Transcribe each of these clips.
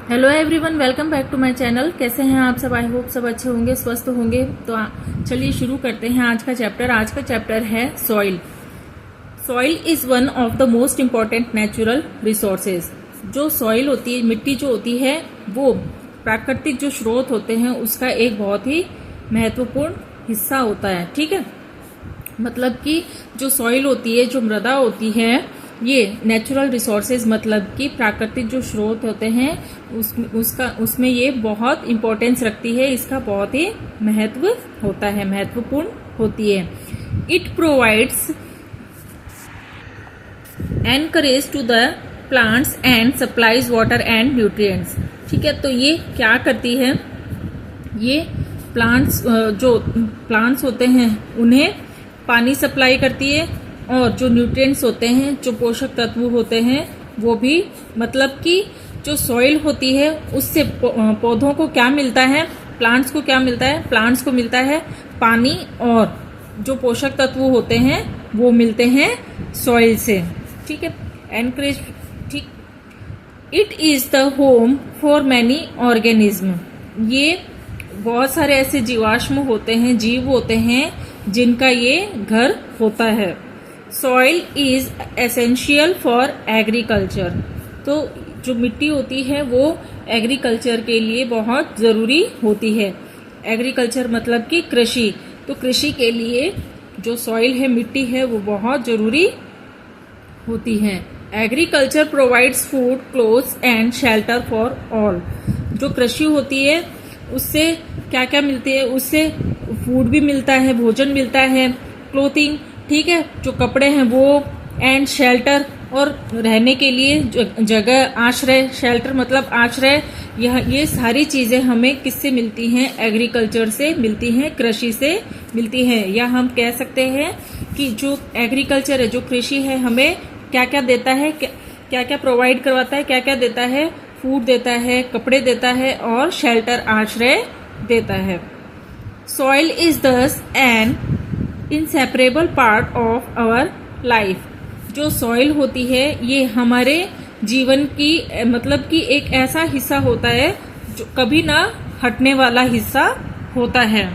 Hello everyone, welcome back to my channel. कैसे हैं आप सब? आई होप सब अच्छे होंगे, स्वस्थ होंगे। तो चलिए शुरू करते हैं आज का चैप्टर। आज का चैप्टर है soil. Soil is one of the most important natural resources. जो सॉइल होती है, मिट्टी जो होती है, वो प्राकृतिक जो स्रोत होते हैं उसका एक बहुत ही महत्वपूर्ण हिस्सा होता है। ठीक है, मतलब कि जो सॉइल होती है, जो मृदा होती है, ये नेचुरल रिसोर्सेज मतलब कि प्राकृतिक जो स्रोत होते हैं उसमें ये बहुत इम्पोर्टेंस रखती है। इसका बहुत ही महत्व होता है, महत्वपूर्ण होती है। It provides anchorage to the plants and supplies water and nutrients. ठीक है, तो ये क्या करती है? ये जो प्लांट्स होते हैं उन्हें पानी सप्लाई करती है, और जो न्यूट्रिएंट्स होते हैं, जो पोषक तत्व होते हैं, वो भी मतलब कि जो सॉइल होती है उससे पौधों को क्या मिलता है, प्लांट्स को क्या मिलता है? प्लांट्स को मिलता है पानी, और जो पोषक तत्व होते हैं वो मिलते हैं सॉइल से। ठीक है, एनकरेज। ठीक, it is the home for many organism. ये बहुत सारे ऐसे जीवाश्म होते हैं, जीव होते हैं जिनका ये घर होता है। Soil is essential for agriculture. तो जो मिट्टी होती है वो एग्रीकल्चर के लिए बहुत ज़रूरी होती है। एग्रीकल्चर मतलब कि कृषि। तो कृषि के लिए जो सॉइल है, मिट्टी है, वो बहुत ज़रूरी होती है। Agriculture provides food, clothes and shelter for all. जो कृषि होती है उससे क्या क्या मिलती है? उससे फूड भी मिलता है, भोजन मिलता है, क्लोथिंग, ठीक है, जो कपड़े हैं वो, एंड शेल्टर, और रहने के लिए जगह, आश्रय। शेल्टर मतलब आश्रय। ये सारी चीजें हमें किससे मिलती हैं? एग्रीकल्चर से मिलती हैं, कृषि से मिलती हैं। या हम कह सकते हैं कि जो एग्रीकल्चर है, जो कृषि है, हमें क्या क्या देता है, क्या क्या प्रोवाइड करवाता है, क्या क्या देता है? फूड देता है, कपड़े देता है, और शेल्टर, आश्रय देता है। Soil is thus an inseparable part of our life. जो सॉइल होती है ये हमारे जीवन की मतलब कि एक ऐसा हिस्सा होता है जो कभी ना हटने वाला हिस्सा होता है।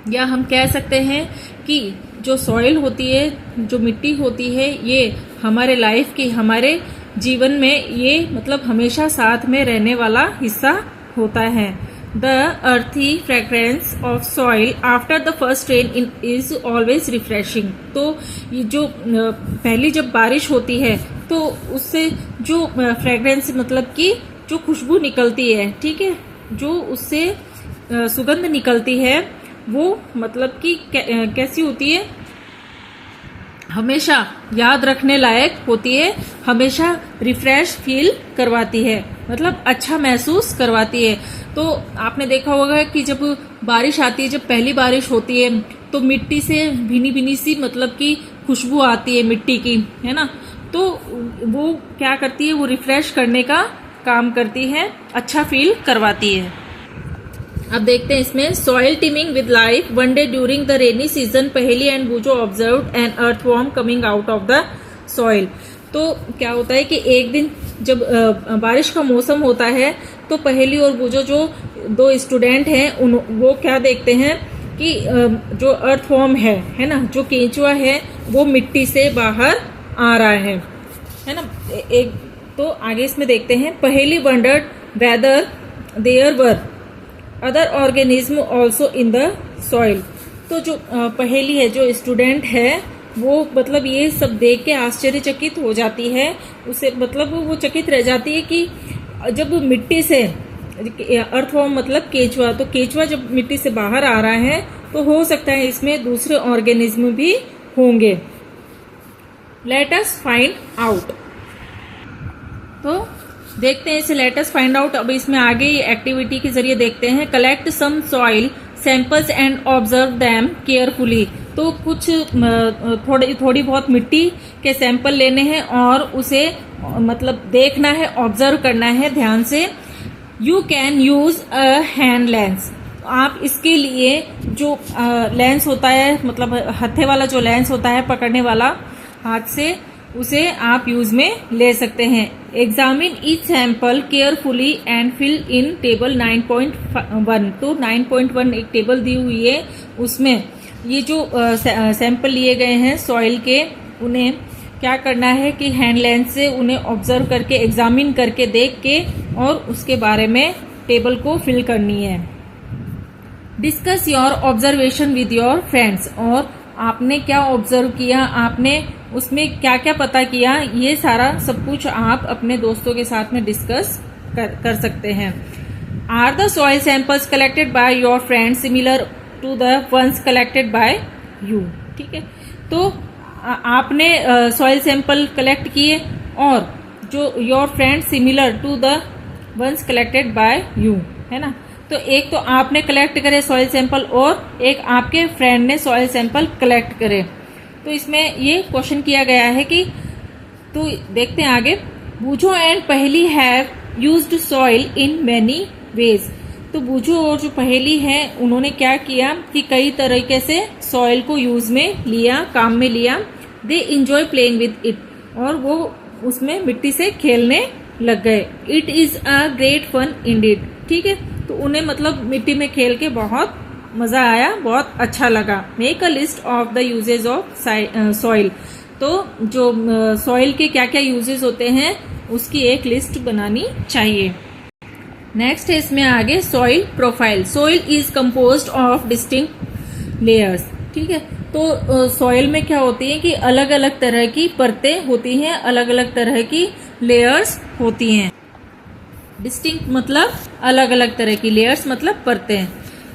या हम कह सकते हैं कि जो सॉइल होती है, जो मिट्टी होती है, ये हमारे लाइफ की, हमारे जीवन में ये मतलब हमेशा साथ में रहने वाला हिस्सा होता है। The earthy fragrance of soil after the first rain is always refreshing। तो ये जो पहली जब बारिश होती है तो उससे जो फ्रेग्रेंस मतलब कि जो खुशबू निकलती है, ठीक है, जो उससे सुगंध निकलती है, वो मतलब कि कैसी होती है? हमेशा याद रखने लायक होती है, हमेशा रिफ्रेश फील करवाती है, मतलब अच्छा महसूस करवाती है। तो आपने देखा होगा कि जब बारिश आती है, जब पहली बारिश होती है, तो मिट्टी से भीनी भीनी सी मतलब कि खुशबू आती है मिट्टी की, है ना? तो वो क्या करती है? वो रिफ्रेश करने का काम करती है, अच्छा फील करवाती है। अब देखते हैं इसमें, soil teeming with life. One day during the rainy season Paheli and Boojho observed an earthworm coming out of the soil. तो क्या होता है कि एक दिन जब बारिश का मौसम होता है तो पहेली और बूजो जो दो स्टूडेंट हैं वो क्या देखते हैं कि जो अर्थवॉर्म है ना, जो केंचुआ है, वो मिट्टी से बाहर आ रहा है ना। एक तो आगे इसमें देखते हैं, Paheli wondered whether there were other organism also in the soil. तो जो पहेली है, जो स्टूडेंट है, वो मतलब ये सब देख के आश्चर्यचकित हो जाती है। उसे मतलब वो चकित रह जाती है कि जब मिट्टी से, अर्थवॉर्म मतलब केचुआ, तो केचुआ जब मिट्टी से बाहर आ रहा है तो हो सकता है इसमें दूसरे ऑर्गेनिज्म भी होंगे। Let us find out. तो देखते हैं इसे, लेट अस फाइंड आउट। अब इसमें आगे एक्टिविटी के जरिए देखते हैं, collect some soil samples and observe them carefully. तो कुछ थोड़ी बहुत मिट्टी के सैंपल लेने हैं और उसे मतलब देखना है, ऑब्जर्व करना है ध्यान से। You can use a hand lens. आप इसके लिए जो लेंस होता है, मतलब हत्थे वाला जो लेंस होता है, पकड़ने वाला हाथ से, उसे आप यूज में ले सकते हैं। Examine each sample carefully and fill in table 9.1। तो 9.1 एक टेबल दी हुई है, उसमें ये जो सैंपल लिए गए हैं सॉइल के, उन्हें क्या करना है कि हैंड लेंस से उन्हें ऑब्जर्व करके, एग्जामिन करके, देख के और उसके बारे में टेबल को फिल करनी है। Discuss your observation with your friends. और आपने क्या ऑब्जर्व किया, आपने उसमें क्या क्या पता किया, ये सारा सब कुछ आप अपने दोस्तों के साथ में डिस्कस कर सकते हैं। Are the soil samples collected by your friends similar to the ones collected by you. ठीक है, तो आपने सॉइल सैंपल कलेक्ट किए और जो your friend similar to the ones collected by you, है ना। तो एक तो आपने कलेक्ट करे सॉइल सैंपल और एक आपके फ्रेंड ने सॉइल सैंपल कलेक्ट करे। तो इसमें ये क्वेश्चन किया गया है कि, तो देखते हैं आगे। बूझो एंड पहेली have used soil in many ways. तो बूझो और जो पहेली है उन्होंने क्या किया कि कई तरीके से सॉइल को यूज में लिया, काम में लिया। They enjoy playing with it, और वो उसमें मिट्टी से खेलने लग गए। It is a great fun indeed. ठीक है, तो उन्हें मतलब मिट्टी में खेल के बहुत मजा आया, बहुत अच्छा लगा। Make a list of the usages of soil. तो जो सॉइल के क्या क्या यूजेस होते हैं उसकी एक लिस्ट बनानी चाहिए। नेक्स्ट है इसमें आगे soil profile. Soil is composed of distinct layers. ठीक है, तो सॉइल में क्या होती है कि अलग अलग तरह की परतें होती हैं, अलग अलग तरह की लेयर्स होती हैं। डिस्टिंक्ट मतलब अलग अलग तरह की, लेयर्स मतलब परतें,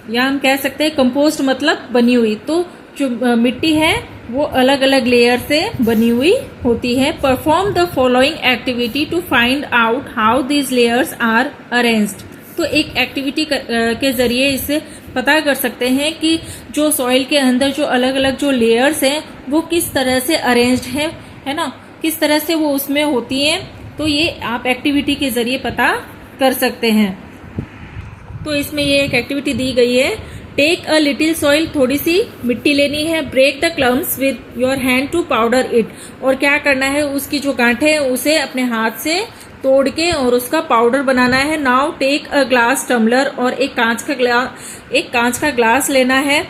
या हम कह सकते हैं कंपोस्ट मतलब बनी हुई। तो जो मिट्टी है वो अलग अलग लेयर से बनी हुई होती है। Perform the following activity to find out how these layers are arranged. तो एक एक्टिविटी के जरिए इससे पता कर सकते हैं कि जो सॉइल के अंदर जो अलग अलग जो लेयर्स हैं वो किस तरह से अरेंज्ड है ना, किस तरह से वो उसमें होती हैं। तो ये आप एक्टिविटी के जरिए पता कर सकते हैं। तो इसमें ये एक एक्टिविटी दी गई है। टेक अ लिटिल सॉइल, थोड़ी सी मिट्टी लेनी है। Break the clumps with your hand to powder it, और क्या करना है उसकी जो गांठें है उसे अपने हाथ से तोड़ के और उसका पाउडर बनाना है। Now take a glass tumbler, और एक कांच का ग्लास लेना है।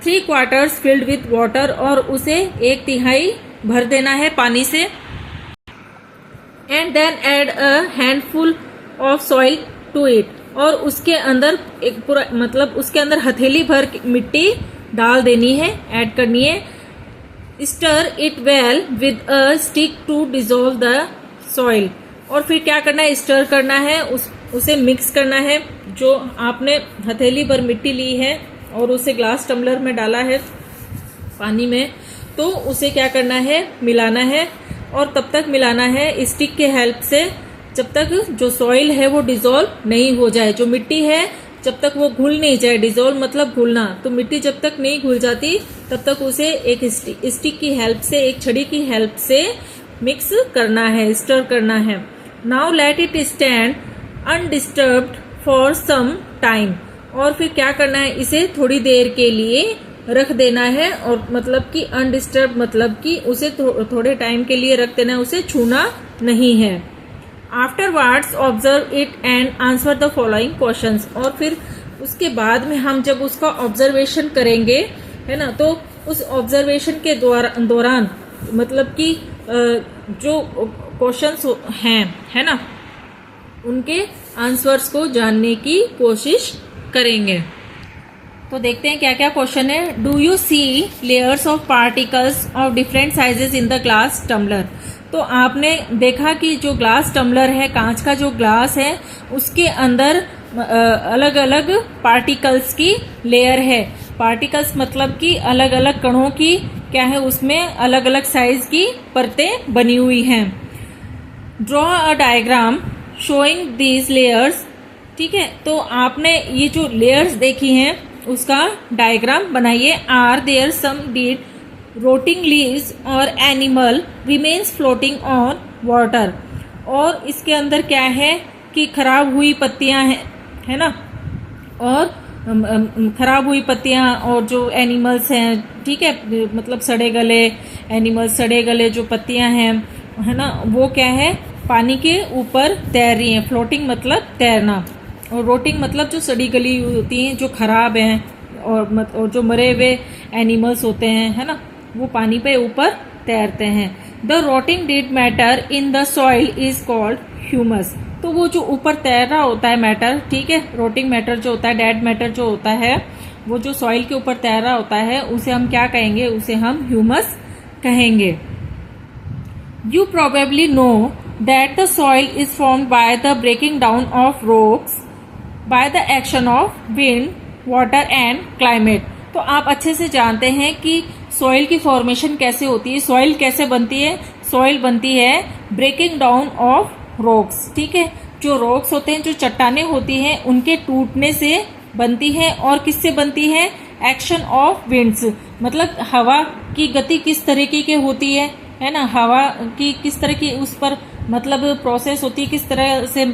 3/4 फिल्ड विद वाटर, और उसे 1/3 भर देना है पानी से। And then add a handful of soil to it, और उसके अंदर एक पूरा मतलब उसके अंदर हथेली भर मिट्टी डाल देनी है, ऐड करनी है। Stir it well with a stick to dissolve the soil, और फिर क्या करना है, स्टर करना है, उसे मिक्स करना है। जो आपने हथेली भर मिट्टी ली है और उसे ग्लास टम्बलर में डाला है पानी में, तो उसे क्या करना है, मिलाना है। और तब तक मिलाना है स्टिक के हेल्प से जब तक जो सॉइल है वो डिसॉल्व नहीं हो जाए। जो मिट्टी है जब तक वो घुल नहीं जाए, डिसॉल्व मतलब घुलना, तो मिट्टी जब तक नहीं घुल जाती तब तक उसे एक स्टिक की हेल्प से, एक छड़ी की हेल्प से मिक्स करना है, स्टर करना है। Now let it stand undisturbed for some time, और फिर क्या करना है, इसे थोड़ी देर के लिए रख देना है। और मतलब कि अनडिस्टर्ब मतलब कि उसे थोड़े टाइम के लिए रख देना है, उसे छूना नहीं है। Afterwards observe it and answer the following questions, और फिर उसके बाद में हम जब उसका ऑब्जर्वेशन करेंगे, है ना, तो उस ऑब्जर्वेशन के दौरान मतलब कि जो क्वेश्चंस हैं, है ना, उनके आंसर्स को जानने की कोशिश करेंगे। तो देखते हैं क्या क्या क्वेश्चन है। Do you see layers of particles of different sizes in the glass tumbler. तो आपने देखा कि जो ग्लास टम्बलर है, कांच का जो ग्लास है, उसके अंदर अलग अलग पार्टिकल्स की लेयर है। पार्टिकल्स मतलब कि अलग अलग कणों की क्या है, उसमें अलग अलग साइज की परतें बनी हुई हैं। Draw a diagram showing these layers. ठीक है, तो आपने ये जो लेयर्स देखी हैं उसका डायग्राम बनाइए। Are there some dead rotting leaves और animal remains floating on water. और इसके अंदर क्या है कि खराब हुई पत्तियां हैं, है ना, और खराब हुई पत्तियां और जो एनिमल्स हैं, ठीक है, मतलब सड़े गले एनिमल्स, सड़े गले जो पत्तियां हैं है ना, वो क्या है, पानी के ऊपर तैर रही हैं। फ्लोटिंग मतलब तैरना, और रोटिंग मतलब जो सड़ी गली होती हैं, जो खराब हैं, और जो मरे हुए एनिमल्स होते हैं, है ना, वो पानी पे ऊपर तैरते हैं। The rotting dead matter in the soil is called humus. तो वो जो ऊपर तैर रहा होता है मैटर, ठीक है, रोटिंग मैटर जो होता है, डेड मैटर जो होता है, वो जो सॉइल के ऊपर तैर रहा होता है, उसे हम क्या कहेंगे, उसे हम ह्यूमस कहेंगे। You probably know that the soil is formed by the breaking down of rocks by the action of wind, water and climate। तो आप अच्छे से जानते हैं कि सॉइल की फॉर्मेशन कैसे होती है, सॉइल कैसे बनती है। सॉइल बनती है ब्रेकिंग डाउन ऑफ रॉक्स, ठीक है, जो रॉक्स होते हैं, जो चट्टाने होती हैं, उनके टूटने से बनती है। और किससे बनती है, एक्शन ऑफ विंड्स, मतलब हवा की गति किस तरीके की होती है ना, हवा की किस तरह की उस पर मतलब प्रोसेस होती है, किस तरह से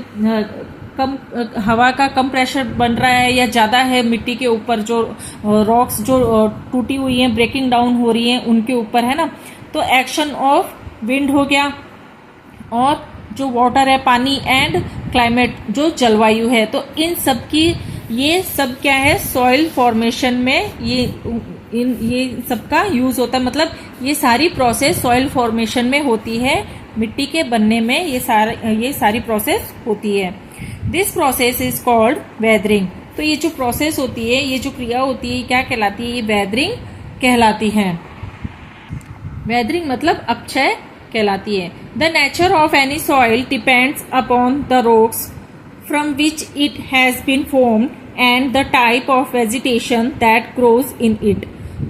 कम हवा का कम प्रेशर बन रहा है या ज़्यादा है मिट्टी के ऊपर, जो रॉक्स जो टूटी हुई हैं, ब्रेकिंग डाउन हो रही हैं, उनके ऊपर, है ना। तो एक्शन ऑफ विंड हो गया, और जो वाटर है पानी, एंड क्लाइमेट जो जलवायु है। तो इन सब की, ये सब क्या है, सॉइल फॉर्मेशन में ये सबका यूज होता है। मतलब ये सारी प्रोसेस सॉइल फॉर्मेशन में होती है, मिट्टी के बनने में ये सारी प्रोसेस होती है। This process is called weathering. तो ये जो प्रोसेस होती है, ये जो क्रिया होती है, क्या कहलाती है, ये वेदरिंग कहलाती है। वेदरिंग मतलब अपक्षय कहलाती है। The nature of any soil depends upon the rocks from which it has been formed and the type of vegetation that grows in it.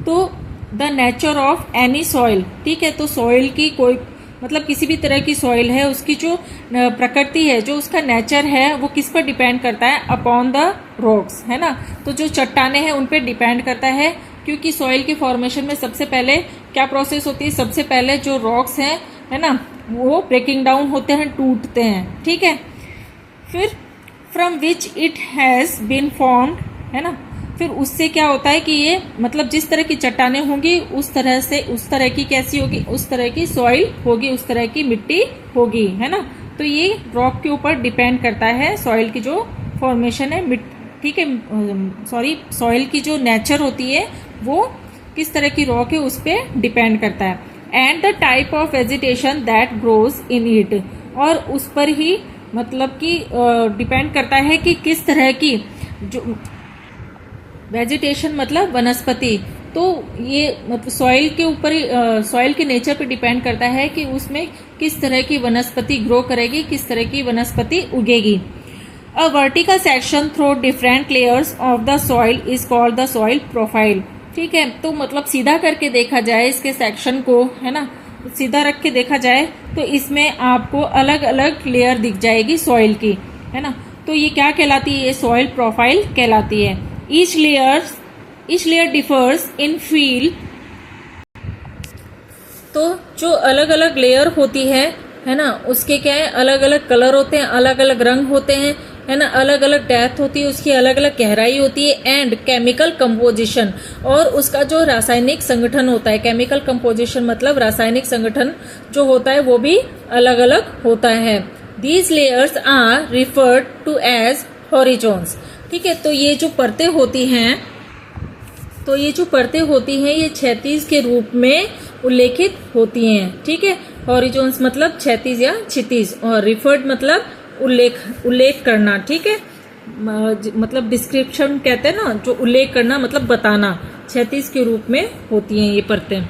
तो the nature of any soil, ठीक है, तो सॉइल की कोई मतलब किसी भी तरह की सॉइल है, उसकी जो प्रकृति है, जो उसका नेचर है, वो किस पर डिपेंड करता है, अपॉन द रॉक्स, है ना। तो जो चट्टाने हैं उन पर डिपेंड करता है, क्योंकि सॉइल की फॉर्मेशन में सबसे पहले क्या प्रोसेस होती है, सबसे पहले जो रॉक्स हैं, है ना, वो ब्रेकिंग डाउन होते हैं, टूटते हैं, ठीक है। फिर from which it has been formed, है ना, फिर उससे क्या होता है कि ये मतलब जिस तरह की चट्टाने होंगी, उस तरह की कैसी होगी, उस तरह की सॉइल होगी, उस तरह की मिट्टी होगी, है ना। तो ये रॉक के ऊपर डिपेंड करता है, सॉइल की जो फॉर्मेशन है, ठीक है, सॉइल की जो नेचर होती है, वो किस तरह की रॉक है, उस पर डिपेंड करता है। And the type of vegetation that grows in it, और उस पर ही मतलब कि डिपेंड करता है कि किस तरह की जो वेजिटेशन मतलब वनस्पति। तो ये मतलब सॉइल के ऊपर, सॉइल के नेचर पे डिपेंड करता है कि उसमें किस तरह की वनस्पति ग्रो करेगी, किस तरह की वनस्पति उगेगी। A vertical section through different layers of the soil is called the soil profile, ठीक है। तो मतलब सीधा करके देखा जाए इसके सेक्शन को, है ना, सीधा रख के देखा जाए तो इसमें आपको अलग अलग लेयर दिख जाएगी सॉइल की, है ना। तो ये क्या कहलाती है, ये सॉइल प्रोफाइल कहलाती है। ईच लेयर डिफर्स इन फील। तो जो अलग अलग लेयर होती है ना, उसके क्या है, अलग अलग कलर होते हैं, अलग अलग रंग होते हैं, है ना, अलग अलग डेप्थ होती है, उसकी अलग अलग गहराई होती है, एंड केमिकल कंपोजिशन, और उसका जो रासायनिक संगठन होता है, केमिकल कंपोजिशन मतलब रासायनिक संगठन जो होता है, वो भी अलग अलग होता है। These layers are referred to as horizons, ठीक है। तो ये जो परतें होती हैं, ये क्षैतिज के रूप में उल्लेखित होती हैं, ठीक है। हॉरिजॉन्स मतलब क्षैतिज या क्षितिज, और रिफर्ड मतलब उल्लेख करना, ठीक है, मतलब डिस्क्रिप्शन कहते हैं ना, जो उल्लेख करना मतलब बताना, क्षैतिज के रूप में होती हैं ये परतें।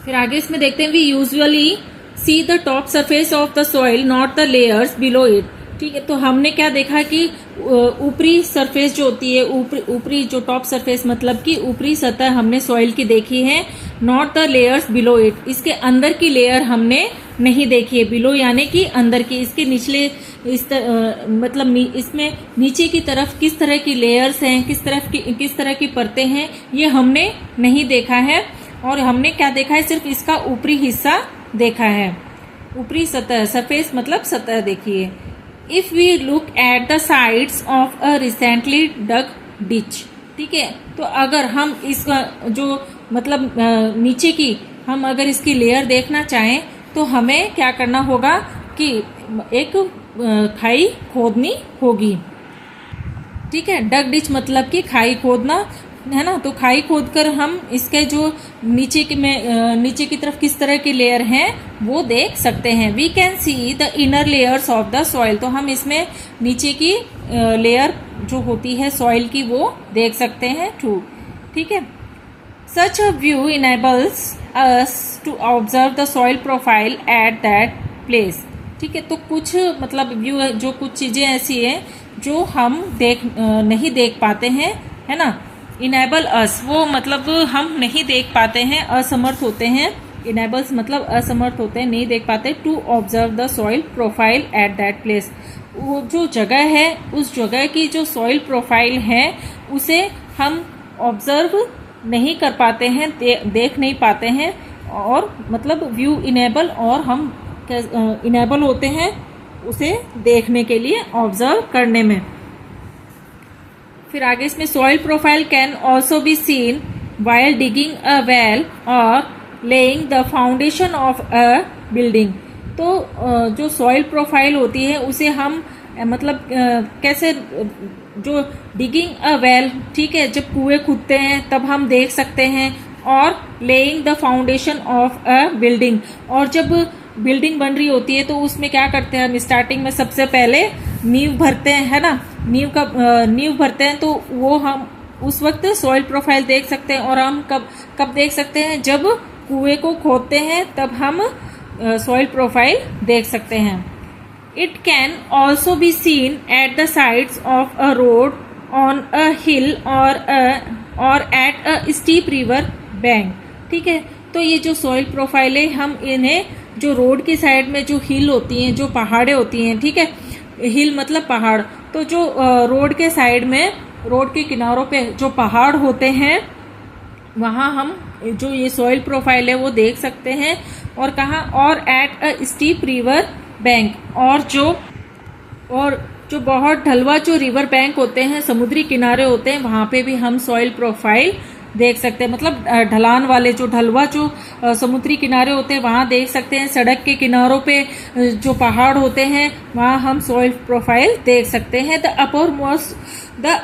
फिर आगे इसमें देखते हैं, we usually see the top surface of the soil not the layers below it, ठीक है। तो हमने क्या देखा कि ऊपरी सरफेस जो होती है, ऊपरी जो टॉप सरफेस मतलब कि ऊपरी सतह हमने सॉइल की देखी है, not the layers below it, इसके अंदर की लेयर हमने नहीं देखी है। बिलो यानी कि अंदर की, इसके निचले मतलब इसमें नीचे की तरफ किस तरह की लेयर्स हैं, किस तरह की परतें हैं, ये हमने नहीं देखा है। और हमने क्या देखा है, सिर्फ इसका ऊपरी हिस्सा देखा है, ऊपरी सतह, सरफेस मतलब सतह देखिए। If we look at the sides of a recently dug ditch, ठीक है, तो अगर हम इसका जो मतलब नीचे की हम अगर इसकी लेयर देखना चाहें तो हमें क्या करना होगा कि एक खाई खोदनी होगी। ठीक है, डग डिच मतलब कि खाई खोदना है ना। तो खाई खोदकर हम इसके जो नीचे की तरफ किस तरह की लेयर हैं वो देख सकते हैं। We can see the inner layers of the soil, तो हम इसमें नीचे की लेयर जो होती है सॉइल की वो देख सकते हैं टू। ठीक है, such a view enables us to observe the soil profile at that place. ठीक है, तो कुछ मतलब व्यू है, जो कुछ चीजें ऐसी हैं जो हम नहीं देख पाते हैं, है ना। इनेबल अस वो मतलब हम नहीं देख पाते हैं, असमर्थ होते हैं। इनेबल्स मतलब असमर्थ होते हैं, नहीं देख पाते। To observe the soil profile at that place, वो जो जगह है उस जगह की जो सॉइल प्रोफाइल है उसे हम ऑब्जर्व नहीं कर पाते हैं, देख नहीं पाते हैं। और मतलब व्यू इनेबल, और हम इनेबल होते हैं उसे देखने के लिए, ऑब्जर्व करने में। फिर आगे इसमें soil profile can also be seen while digging a well or laying the foundation of a building. तो जो सॉइल प्रोफाइल होती है उसे हम मतलब कैसे, जो डिगिंग अ वेल, ठीक है, जब कुएं खुदते हैं तब हम देख सकते हैं। और laying the foundation of a building, और जब बिल्डिंग बन रही होती है तो उसमें क्या करते हैं हम, स्टार्टिंग में सबसे पहले नींव भरते हैं, है ना। नींव भरते हैं, तो वो हम उस वक्त सॉइल प्रोफाइल देख सकते हैं। और हम कब देख सकते हैं, जब कुएं को खोदते हैं तब हम सॉइल प्रोफाइल देख सकते हैं। It can also be seen at the sides of a road, on a hill or at a steep river bank. ठीक है, तो ये जो सॉइल प्रोफाइल है हम इन्हें जो रोड की साइड में जो हिल होती हैं, जो पहाड़ें होती हैं, ठीक है, हिल मतलब पहाड़, तो जो रोड के साइड में, रोड के किनारों पे जो पहाड़ होते हैं वहाँ हम जो ये सॉइल प्रोफाइल है वो देख सकते हैं। और कहाँ, और at a steep river bank, और जो बहुत ढलवा जो रिवर बैंक होते हैं, समुद्री किनारे होते हैं, वहाँ पे भी हम सॉइल प्रोफाइल देख सकते हैं। मतलब ढलान वाले जो ढलवा जो समुद्री किनारे होते हैं वहाँ देख सकते हैं। सड़क के किनारों पे जो पहाड़ होते हैं वहाँ हम सॉइल प्रोफाइल देख सकते हैं। The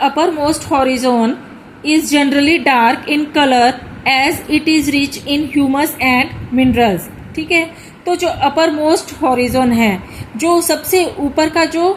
upper most horizon is generally dark in colour as it is rich in humus and minerals. ठीक है, तो जो अपर मोस्ट हॉरिजॉन है, जो सबसे ऊपर का जो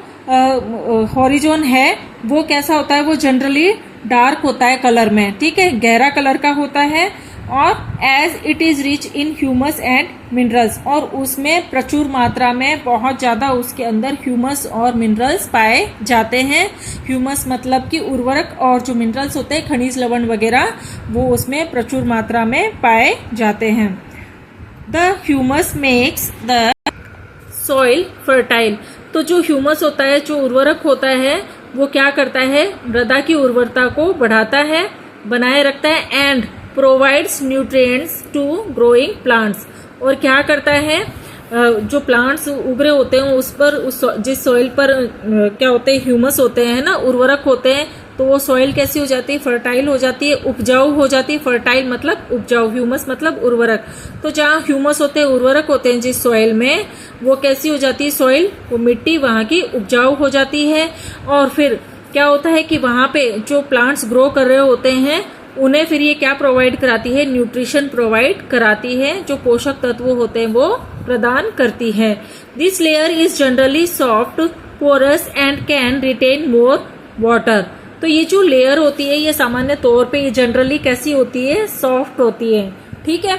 हॉरिजॉन है वो कैसा होता है, वो जनरली डार्क होता है कलर में। ठीक है, गहरा कलर का होता है। और as it is rich in humus and minerals, और उसमें प्रचुर मात्रा में बहुत ज्यादा उसके अंदर ह्यूमस और मिनरल्स पाए जाते हैं। ह्यूमस मतलब कि उर्वरक, और जो मिनरल्स होते हैं खनिज लवण वगैरह, वो उसमें प्रचुर मात्रा में पाए जाते हैं। The humus makes the soil fertile, तो जो ह्यूमस होता है, जो उर्वरक होता है, वो क्या करता है, मृदा की उर्वरता को बढ़ाता है, बनाए रखता है। And provides nutrients to growing plants, और क्या करता है, जो प्लांट्स उग रहे होते हैं उस पर, जिस सॉइल पर क्या होते हैं, ह्यूमस होते हैं ना, उर्वरक होते हैं, तो वो सॉइल कैसी हो जाती है, फर्टाइल हो जाती है, उपजाऊ हो जाती है। फर्टाइल मतलब उपजाऊ, ह्यूमस मतलब उर्वरक। तो जहाँ ह्यूमस होते हैं, उर्वरक होते हैं जिस सॉइल में, वो कैसी हो जाती है सॉइल, वो मिट्टी वहाँ की उपजाऊ हो जाती है। और फिर क्या होता है कि वहाँ पे जो प्लांट्स ग्रो कर रहे होते हैं उन्हें फिर ये क्या प्रोवाइड कराती है, न्यूट्रिशन प्रोवाइड कराती है, जो पोषक तत्व होते हैं वो प्रदान करती है। This layer is generally soft, porous and can retain more water. तो ये जो लेयर होती है ये सामान्य तौर पे जनरली कैसी होती है, सॉफ्ट होती है। ठीक है,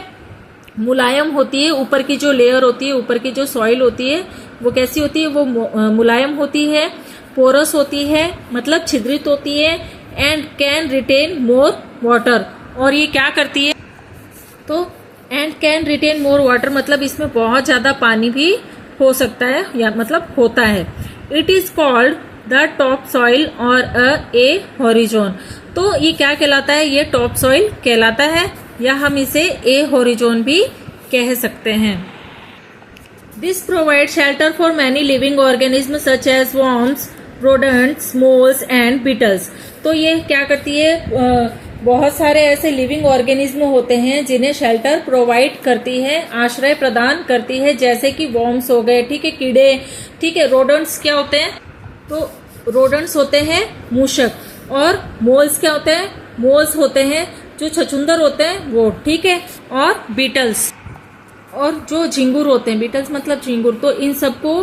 मुलायम होती है। ऊपर की जो लेयर होती है, ऊपर की जो सॉइल होती है वो कैसी होती है, वो मुलायम होती है, पोरस होती है मतलब छिद्रित होती है। And can retain more water, और ये क्या करती है, तो and can retain more water मतलब इसमें बहुत ज्यादा पानी भी हो सकता है, या मतलब होता है। It is called the top soil और ए हॉरिजॉन। तो ये क्या कहलाता है, ये टॉप सॉइल कहलाता है, या हम इसे ए हॉरिजॉन भी कह सकते हैं। This provide shelter for many living organism such as worms, rodents, moles and beetles. तो ये क्या करती है, बहुत सारे ऐसे लिविंग ऑर्गेनिज्म होते हैं जिन्हें शेल्टर प्रोवाइड करती है, आश्रय प्रदान करती है, जैसे कि वॉर्म्स हो गए, ठीक है, कीड़े, ठीक है। रोडेंट्स क्या होते हैं? तो रोडेंट्स होते हैं मूषक, और मोल्स क्या होते हैं? मोल्स होते हैं जो छछूंदर होते हैं वो, ठीक है। और बीटल्स, और जो झिंगुर होते हैं, बीटल्स मतलब झिंगुर, तो इन सबको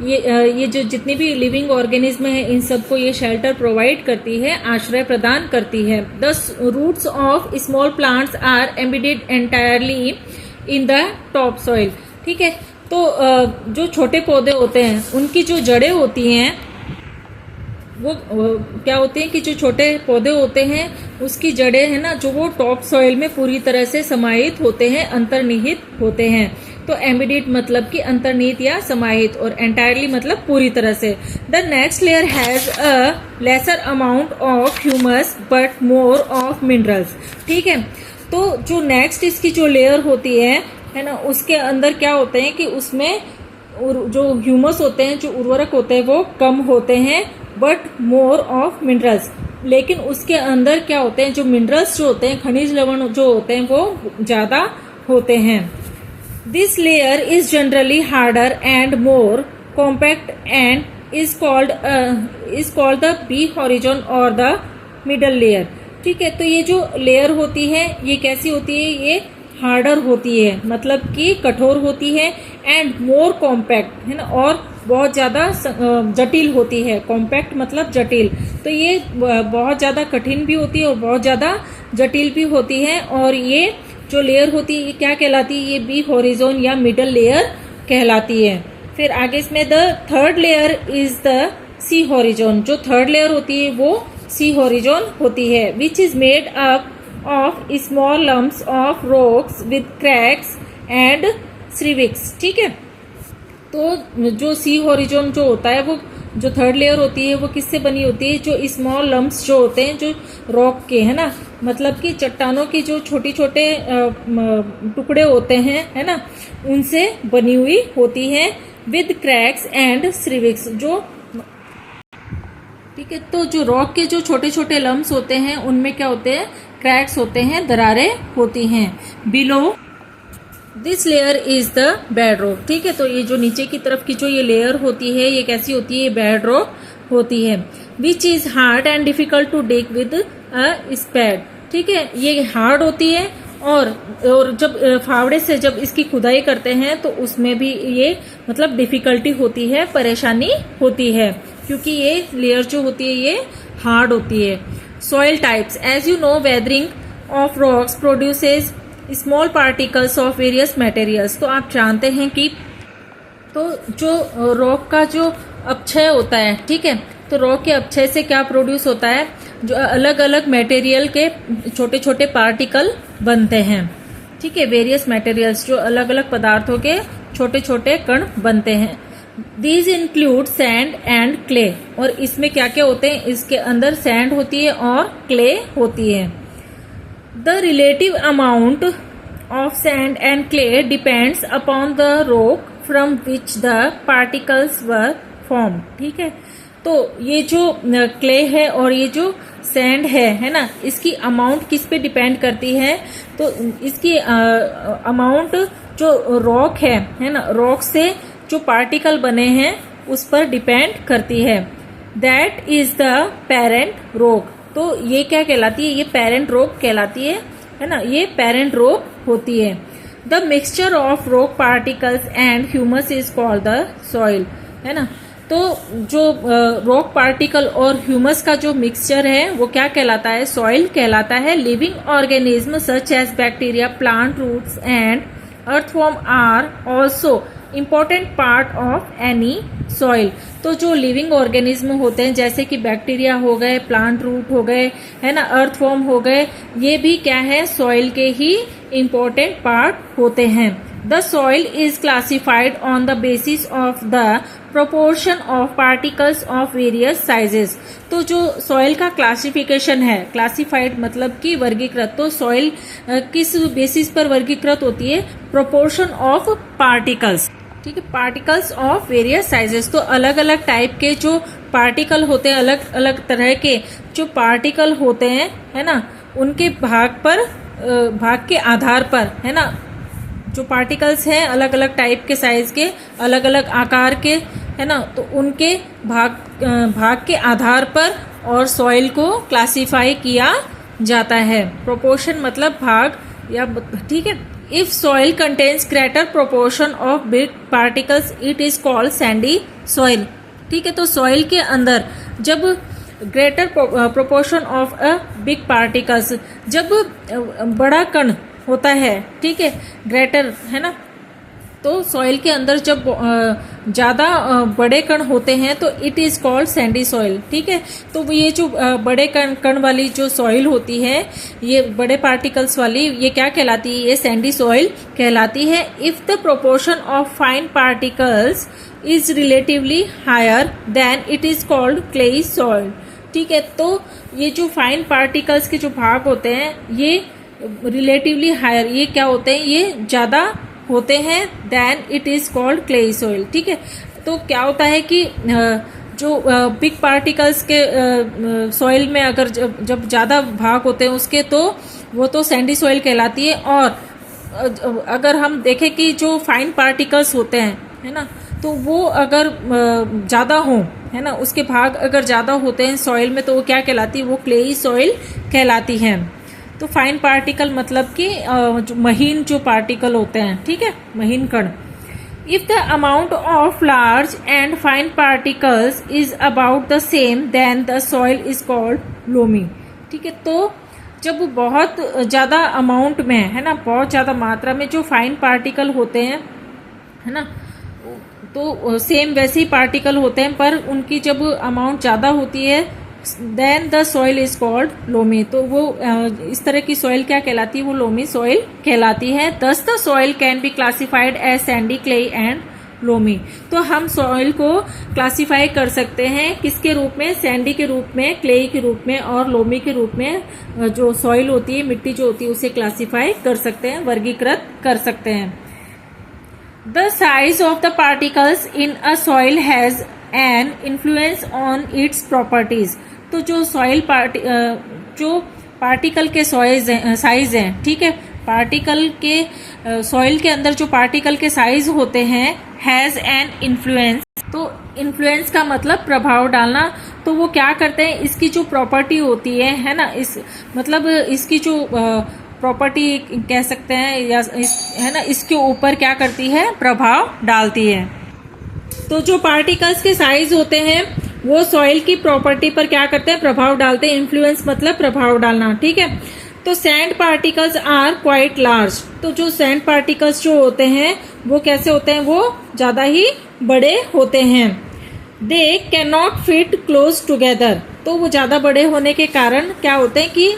ये जो जितनी भी लिविंग ऑर्गेनिज्म है इन सबको ये शेल्टर प्रोवाइड करती है, आश्रय प्रदान करती है। The roots of small plants are embedded entirely in the top soil, ठीक है। तो जो छोटे पौधे होते हैं उनकी जो जड़ें होती हैं वो क्या होते हैं कि जो छोटे पौधे होते हैं उसकी जड़ें है ना, जो वो टॉप सॉइल में पूरी तरह से समाहित होते हैं, अंतर्निहित होते हैं। तो एम्बेडेड मतलब कि अंतर्निहित या समाहित, और एंटायरली मतलब पूरी तरह से। The next layer has a lesser amount of humus but more of minerals, ठीक है। तो जो नेक्स्ट इसकी जो लेयर होती है ना, उसके अंदर क्या होते हैं कि उसमें जो ह्यूमस होते हैं, जो उर्वरक होते हैं वो कम होते हैं, बट मोर ऑफ मिनरल्स, लेकिन उसके अंदर क्या होते हैं, जो मिनरल्स जो होते हैं, खनिज लवण जो होते हैं वो ज्यादा होते हैं। This layer is generally harder and more compact and is called the B horizon और द मिडल लेयर, ठीक है। तो ये जो लेयर होती है ये कैसी होती है? ये हार्डर होती है, मतलब कि कठोर होती है, एंड मोर कॉम्पैक्ट है ना, और बहुत ज्यादा जटिल होती है। कॉम्पैक्ट मतलब जटिल, तो ये बहुत ज्यादा कठिन भी होती है और बहुत ज्यादा जटिल भी होती है। और ये जो लेयर होती है ये क्या कहलाती है? ये बी हॉरिजॉन या मिडल लेयर कहलाती है। फिर आगे इसमें the third layer is the C horizon, जो थर्ड लेयर होती है वो सी हॉरिजॉन होती है, which is made up of small lumps of rocks with cracks and crevices, ठीक है। तो जो सी हॉरिजॉन जो होता है, वो जो थर्ड लेयर होती है वो किससे बनी होती है? जो स्मॉल लम्प्स जो होते हैं, जो रॉक के है ना, मतलब कि चट्टानों की जो छोटे छोटे टुकड़े होते हैं है ना, उनसे बनी हुई होती है, विद क्रैक्स एंड श्रीविक्स, जो, ठीक है। तो जो रॉक के जो छोटे छोटे लम्प्स होते हैं उनमें क्या होते हैं? क्रैक्स होते हैं, दरारें होती हैं। Below this layer is the bed rock, ठीक है। तो ये जो नीचे की तरफ की जो ये लेयर होती है ये कैसी होती है? बेड रॉक होती है, which is hard and difficult to dig with a spade, ठीक है। ये हार्ड होती है, और जब फावड़े से जब इसकी खुदाई करते हैं तो उसमें भी ये मतलब डिफिकल्टी होती है, परेशानी होती है, क्योंकि ये लेयर जो होती है ये हार्ड होती है। Soil types, as you know weathering of rocks produces small particles of various materials. तो आप जानते हैं कि तो जो रॉक का जो अपक्षय होता है, ठीक है, तो रॉक के अपक्षय से क्या प्रोड्यूस होता है? जो अलग अलग मटेरियल के छोटे छोटे पार्टिकल बनते हैं, ठीक है। वेरियस मटेरियल्स, जो अलग अलग पदार्थों के छोटे छोटे कण बनते हैं। These include sand and clay, और इसमें क्या क्या होते हैं? इसके अंदर सैंड होती है और क्ले होती है। The relative amount of sand and clay depends upon the rock from which the particles were form, ठीक है। तो ये जो क्ले है और ये जो सैंड है ना, इसकी अमाउंट किस पे डिपेंड करती है? तो इसकी अमाउंट जो रॉक है ना, रॉक से जो पार्टिकल बने हैं उस पर डिपेंड करती है। That is the parent rock, तो ये क्या कहलाती है? ये पेरेंट रॉक कहलाती है ना, ये पेरेंट रॉक होती है। The mixture of rock particles and humus is called the soil, है ना। तो जो रॉक पार्टिकल और ह्यूमस का जो मिक्सचर है वो क्या कहलाता है? सॉइल कहलाता है। Living organism such as bacteria, plant roots and earthworm are also important part of any soil. तो जो लिविंग ऑर्गेनिज्म होते हैं जैसे कि बैक्टीरिया हो गए, प्लांट रूट हो गए, है ना, अर्थवॉर्म हो गए, ये भी क्या है? सॉइल के ही इम्पोर्टेंट पार्ट होते हैं। The soil is classified on the basis of the proportion of particles of various sizes. तो जो सॉइल का क्लासिफिकेशन है, क्लासिफाइड मतलब कि वर्गीकृत, तो सॉइल किस बेसिस पर वर्गीकृत होती है? प्रोपोर्शन ऑफ पार्टिकल्स, ठीक है, पार्टिकल्स ऑफ वेरियस साइजेस। तो अलग अलग टाइप के जो पार्टिकल होते हैं, अलग अलग तरह के जो पार्टिकल होते हैं, है ना, उनके भाग के आधार पर, है ना, जो पार्टिकल्स हैं अलग अलग टाइप के, साइज के, अलग अलग आकार के, है ना, तो उनके भाग के आधार पर और सॉइल को क्लासिफाई किया जाता है। प्रोपोर्शन मतलब भाग या, ठीक है। If soil contains greater proportion of big particles it is called Sandy soil, ठीक है। तो सॉइल के अंदर जब greater proportion of a big particles, जब बड़ा कण होता है, ठीक है, ग्रेटर, है ना, तो सॉइल के अंदर जब ज़्यादा बड़े कण होते हैं तो it is called Sandy soil, ठीक है। तो ये जो बड़े कण वाली जो सॉइल होती है, ये बड़े पार्टिकल्स वाली, ये क्या कहलाती है? ये सैंडी सॉइल कहलाती है। If the proportion of fine particles is relatively higher then it is called clayey soil, ठीक है। तो ये जो फाइन पार्टिकल्स के जो भाग होते हैं ये रिलेटिवली हायर, ये क्या होते हैं? ये ज़्यादा होते हैं, then it is called clayey soil, ठीक है। तो क्या होता है कि जो बिग पार्टिकल्स के सॉइल में अगर जब ज़्यादा भाग होते हैं उसके, तो वो तो सैंडी सॉइल कहलाती है। और अगर हम देखें कि जो फाइन पार्टिकल्स होते हैं, है ना, तो वो अगर ज़्यादा हों, है ना, उसके भाग अगर ज़्यादा होते हैं सॉइल में, तो वो क्या कहलाती है? वो क्लेई सॉइल कहलाती है। तो फाइन पार्टिकल मतलब कि जो महीन जो पार्टिकल होते हैं, ठीक है, महीन कण। If the amount of large and fine particles is about the same then the soil is called loamy, ठीक है। तो जब बहुत ज़्यादा अमाउंट में, है ना, बहुत ज़्यादा मात्रा में जो फाइन पार्टिकल होते हैं, है ना, तो सेम वैसे ही पार्टिकल होते हैं पर उनकी जब अमाउंट ज़्यादा होती है, then the soil is called loamy, तो वो इस तरह की सॉइल क्या कहलाती है? वो लोमी सॉइल कहलाती है। Thus the soil can be classified as sandy, clayey and loamy. तो हम सॉइल को क्लासिफाई कर सकते हैं किसके रूप में? सैंडी के रूप में, क्लेई के रूप में और लोमी के रूप में। जो सॉइल होती है, मिट्टी जो होती है, उसे क्लासिफाई कर सकते हैं, वर्गीकृत कर सकते हैं। The size of the particles in a soil has an influence on its properties. तो जो सॉइल जो पार्टिकल के साइज हैं, ठीक है, पार्टिकल के सॉइल के अंदर जो पार्टिकल के साइज होते हैं, हैज एन इन्फ्लुएंस। तो इन्फ्लुएंस का मतलब प्रभाव डालना। तो वो क्या करते हैं? इसकी जो प्रॉपर्टी होती है ना, इस मतलब इसकी जो प्रॉपर्टी कह सकते हैं, या है ना, इसके ऊपर क्या करती है? प्रभाव डालती है। तो जो पार्टिकल्स के साइज होते हैं वो सॉइल की प्रॉपर्टी पर क्या करते हैं? प्रभाव डालते हैं। इन्फ्लुएंस मतलब प्रभाव डालना, ठीक है। तो sand particles are quite large. तो जो सैंड पार्टिकल्स जो होते हैं वो कैसे होते हैं? वो ज्यादा ही बड़े होते हैं। They can not fit close together. तो वो ज्यादा बड़े होने के कारण क्या होते हैं कि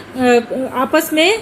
आपस में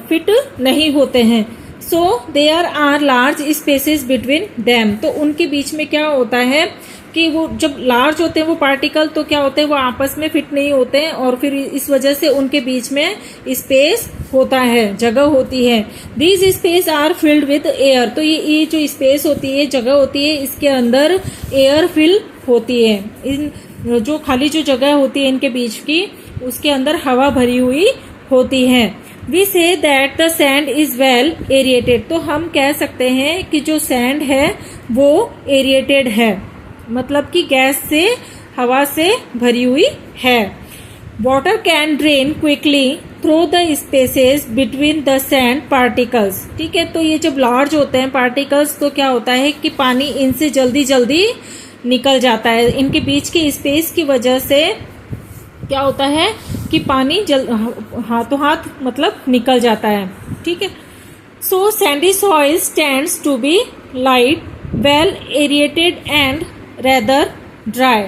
फिट नहीं होते हैं। So there are large spaces between them. तो उनके बीच में क्या होता है कि वो जब लार्ज होते हैं वो पार्टिकल, तो क्या होते हैं? वो आपस में फिट नहीं होते हैं और फिर इस वजह से उनके बीच में स्पेस होता है, जगह होती है। These space are filled with air. तो ये जो स्पेस होती है, जगह होती है, इसके अंदर एयर फिल होती है। इन जो खाली जो जगह होती है इनके बीच की, उसके अंदर हवा भरी हुई होती है। We say that the sand is well aerated. तो हम कह सकते हैं कि जो सैंड है वो एरिएटेड है, मतलब कि गैस से, हवा से भरी हुई है। Water can drain quickly through the spaces between the sand particles, ठीक है। तो ये जब लार्ज होते हैं पार्टिकल्स, तो क्या होता है कि पानी इनसे जल्दी जल्दी निकल जाता है। इनके बीच की स्पेस की वजह से क्या होता है कि पानी हाथों हाथ मतलब निकल जाता है, ठीक है। So sandy soil tends to be light, well aerated and rather dry.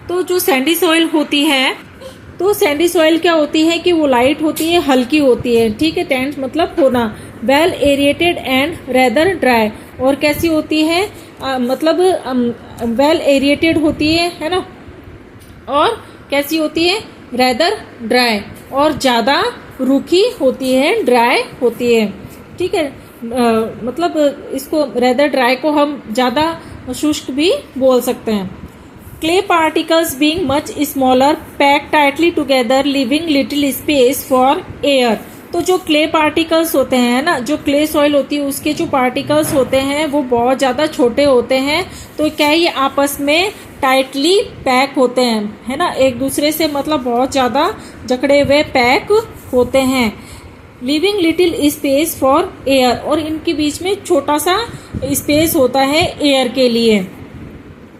तो जो सैंडी सॉइल होती है, तो सैंडी सॉइल क्या होती है कि वो लाइट होती है, हल्की होती है, ठीक है। टेंट मतलब होना। Well aerated and rather dry. और कैसी होती है? मतलब वेल एरिएटेड होती है ना, और कैसी होती है? Rather dry. और ज़्यादा रूखी होती है, ड्राई होती है, ठीक है। मतलब इसको रेदर ड्राई को हम ज़्यादा शुष्क भी बोल सकते हैं। Clay particles being much smaller packed tightly together leaving little space for air. तो जो क्ले पार्टिकल्स होते हैं ना, जो क्ले सॉइल होती है उसके जो पार्टिकल्स होते हैं वो बहुत ज़्यादा छोटे होते हैं, तो क्या ये आपस में टाइटली पैक होते हैं, है ना, एक दूसरे से मतलब बहुत ज़्यादा जकड़े हुए पैक होते हैं। Living little space for air, और इनके बीच में छोटा सा स्पेस होता है एयर के लिए।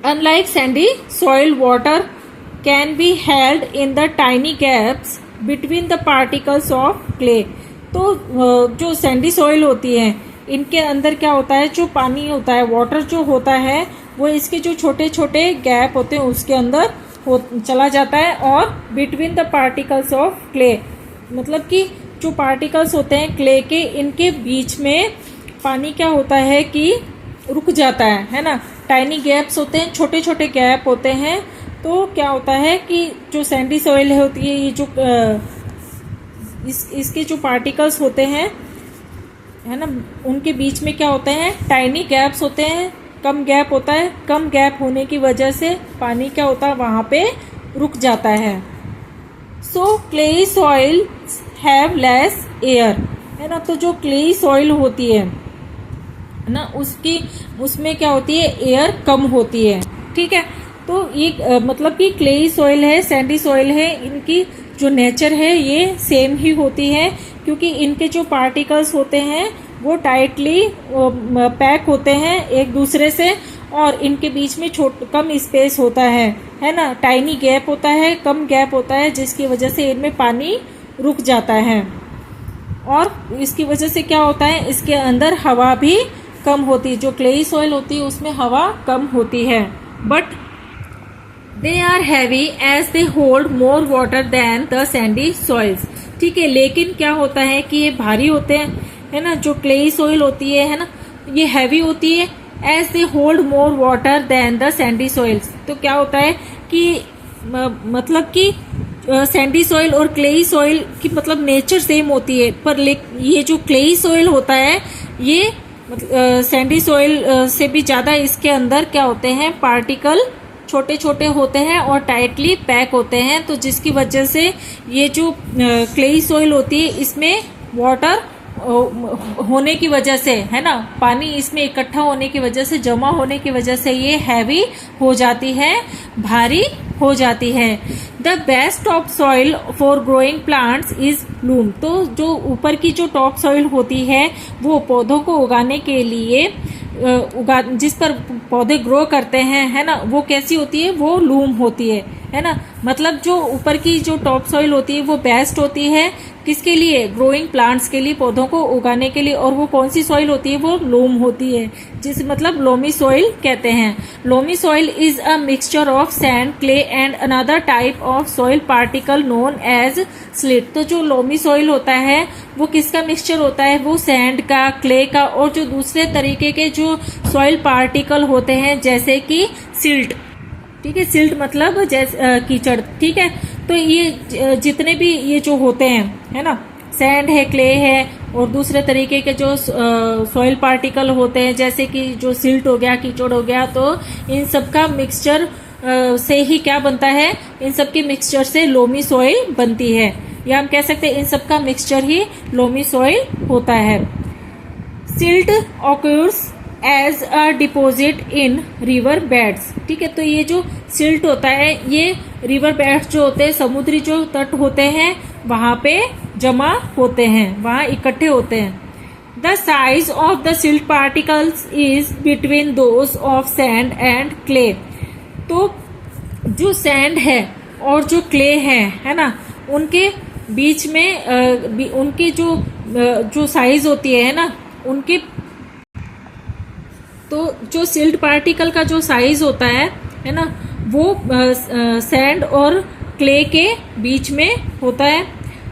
Unlike Sandy soil water can be held in the tiny gaps between the particles of clay. तो जो सैंडी सॉइल होती है इनके अंदर क्या होता है, जो पानी होता है, वाटर जो होता है वो इसके जो छोटे छोटे गैप होते हैं उसके अंदर चला जाता है, और between the particles of clay मतलब कि जो पार्टिकल्स होते हैं क्ले के, इनके बीच में पानी क्या होता है कि रुक जाता है ना। टाइनी गैप्स होते हैं, छोटे छोटे गैप होते हैं। तो क्या होता है कि जो सैंडी सॉइल होती है, ये जो इसके जो पार्टिकल्स होते हैं, है ना, उनके बीच में क्या होते हैं, टाइनी गैप्स होते हैं, कम गैप होता है। कम गैप होने की वजह से पानी क्या होता है वहाँ पे रुक जाता है। So clayey soil have less air, है ना। तो जो क्लेई सॉइल होती है ना, उसमें क्या होती है, एयर कम होती है, ठीक है। तो ये मतलब कि क्लेई सॉइल है, सैंडी सॉइल है, इनकी जो नेचर है ये सेम ही होती है, क्योंकि इनके जो पार्टिकल्स होते हैं वो टाइटली पैक होते हैं एक दूसरे से, और इनके बीच में कम स्पेस होता है ना, टाइनी गैप होता है, कम गैप होता है, जिसकी वजह से इनमें पानी रुक जाता है। और इसकी वजह से क्या होता है, इसके अंदर हवा भी कम होती है। जो क्लेई सॉइल होती है उसमें हवा कम होती है। But they are heavy as they hold more water than the sandy soils, ठीक है। लेकिन क्या होता है कि ये भारी होते हैं, है ना। जो क्लेई सॉइल होती है ना, ये हैवी होती है as they hold more water than the sandy soils. तो क्या होता है कि मतलब कि सैंडी सॉइल और क्लेई सॉइल की मतलब नेचर सेम होती है, पर ये जो क्लेई सॉइल होता है ये सैंडी सॉइल से भी ज़्यादा इसके अंदर क्या होते हैं, पार्टिकल छोटे छोटे होते हैं और टाइटली पैक होते हैं। तो जिसकी वजह से ये जो क्लेई सॉइल होती है इसमें वाटर होने की वजह से, है ना, पानी इसमें इकट्ठा होने की वजह से, जमा होने की वजह से ये हैवी हो जाती है, भारी हो जाती है। The best top soil for growing plants is loom. तो जो ऊपर की जो टॉप सॉइल होती है वो पौधों को उगाने के लिए जिस पर पौधे ग्रो करते हैं, है ना, वो कैसी होती है, वो लूम होती है ना। मतलब जो ऊपर की जो टॉप सॉइल होती है वो बेस्ट होती है किसके लिए, ग्रोइंग प्लांट्स के लिए, पौधों को उगाने के लिए। और वो कौन सी सॉइल होती है, वो लूम होती है, जिसे मतलब लोमी सॉइल कहते हैं। Loamy soil is a mixture of sand, clay and another type of soil particle known as slit. तो जो लोमी सॉइल होता है वो किसका मिक्सचर होता है, वो सैंड का, क्ले का, और जो दूसरे तरीके के जो सॉइल पार्टिकल होते हैं जैसे कि सिल्ट, ठीक है। सिल्ट मतलब जैसे कीचड़, ठीक है। तो ये जितने भी ये जो होते हैं, है ना, सैंड है, क्ले है, और दूसरे तरीके के जो सॉइल पार्टिकल होते हैं जैसे कि जो सिल्ट हो गया, कीचड़ हो गया, तो इन सब का मिक्सचर से ही क्या बनता है, इन सब के मिक्सचर से लोमी सॉइल बनती है, या हम कह सकते हैं इन सब का मिक्सचर ही लोमी सॉइल होता है। Silt occurs as a deposit in river beds, ठीक है। तो ये जो सिल्ट होता है ये रिवर बेड्स जो होते हैं, समुद्री जो तट होते हैं वहां पे जमा होते हैं, वहां इकट्ठे होते हैं। The size of the silt particles is between those of sand and clay. तो जो सैंड है और जो क्ले है ना, उनके बीच में उनकी जो साइज होती है ना, उनके, तो जो सिल्ट पार्टिकल का जो साइज होता है ना, वो सैंड और क्ले के बीच में होता है।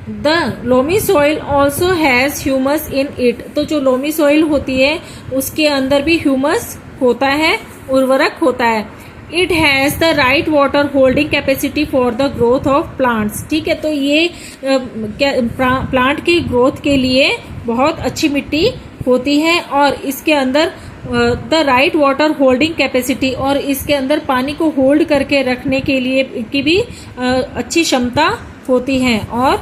The loamy soil also has humus in it. तो जो लोमी सॉइल होती है उसके अंदर भी ह्यूमस होता है, उर्वरक होता है। It has the right water holding capacity for the growth of plants, ठीक है। तो ये प्लांट की ग्रोथ के लिए बहुत अच्छी मिट्टी होती है, और इसके अंदर the right water holding capacity, और इसके अंदर पानी को होल्ड करके रखने के लिए की भी अच्छी क्षमता होती है, और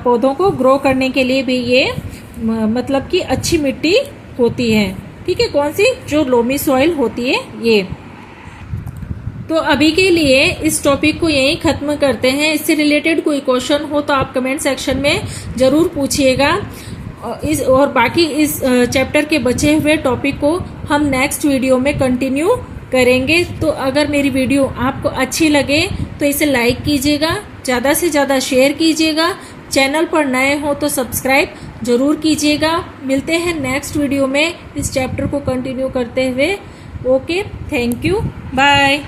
पौधों को ग्रो करने के लिए भी ये मतलब कि अच्छी मिट्टी होती है। ठीक है, कौन सी? जो लोमी सॉइल होती है ये। तो अभी के लिए इस टॉपिक को यहीं खत्म करते हैं। इससे रिलेटेड कोई क्वेश्चन हो तो आप कमेंट सेक्शन में जरूर पूछिएगा। और बाकी इस चैप्टर के बचे हुए टॉपिक को हम नेक्स्ट वीडियो में कंटिन्यू करेंगे। तो अगर मेरी वीडियो आपको अच्छी लगे तो इसे लाइक कीजिएगा, ज़्यादा से ज़्यादा शेयर कीजिएगा। चैनल पर नए हो तो सब्सक्राइब जरूर कीजिएगा। मिलते हैं नेक्स्ट वीडियो में इस चैप्टर को कंटिन्यू करते हुए। Okay, thank you, bye.